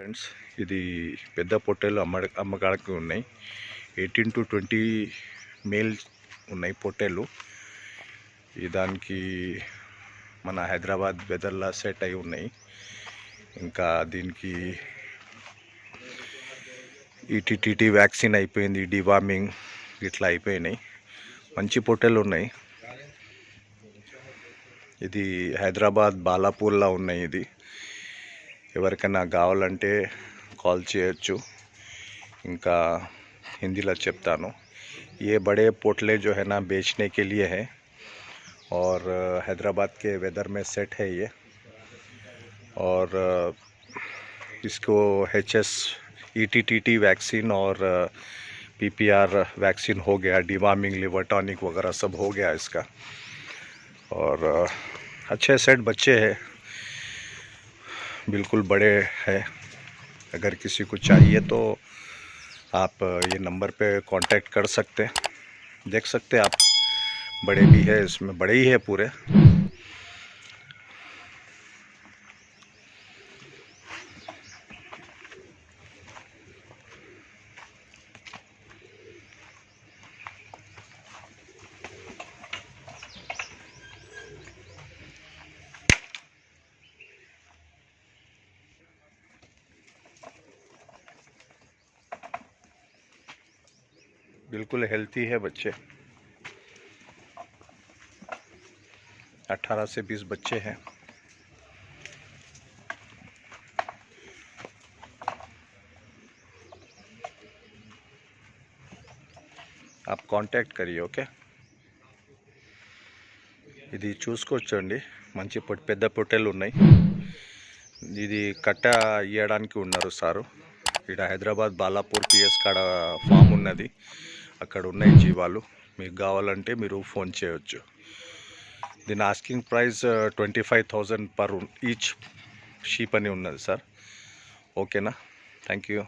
Friends, ఇది పెద్ద పొట్టేలు అమ్మకాలకు ఉన్నాయి. 18 to 20 మేల్ ఉన్నాయి పొట్టేలు. దానికి మన హైదరాబాద్ వెదర్లా సెట్ అయి ఉన్నాయి. ఇంకా దీనికి ఈటీటీటీ వ్యాక్సిన్ అయిపోయింది, డివార్మింగ్ ఇట్లా అయిపోయినాయి. మంచి పొట్టేలు ఉన్నాయి. ఇది హైదరాబాద్ బాలాపూర్లో ఉన్నాయి. ఇది ఎవరికైనా కావాలంటే కాల్ చేయొచ్చు. ఇంకా हिंदीला చెప్తాను. ये बड़े पोटले जो है ना बेचने के लिए है और हैदराबाद के वेदर में सेट है ये। और इसको HS ETTT वैक्सीन और PPR वैक्सीन हो गया, डिवार्मिंग, लिवर टॉनिक वगैरह सब हो गया इसका। और अच्छे सेट बच्चे हैं, बिल्कुल बड़े हैं। अगर किसी को चाहिए तो आप ये नंबर पे कांटेक्ट कर सकते हैं। देख सकते हैं आप, बड़े भी है, इसमें बड़े ही है पूरे। बिल्कुल हेल्थी है बच्चे। 18 से 20 बच्चे हैं। आप कांटेक्ट करिए, ఓకే. ఇది చూసుకోవచ్చండి, మంచి పెద్ద పొట్టేలు ఉన్నాయి. ఇది కట్ట ఇయ్యడానికి ఉన్నారు సారు. ఇక్కడ హైదరాబాద్ బాలాపూర్ PS కాడ ఫామ్ ఉన్నది, అక్కడ ఉన్నాయి జీవాలు. మీకు కావాలంటే మీరు ఫోన్ చేయొచ్చు. దీని asking price 25,000 per each sheep అని ఉన్నది సార్. ఓకేనా? Thank you.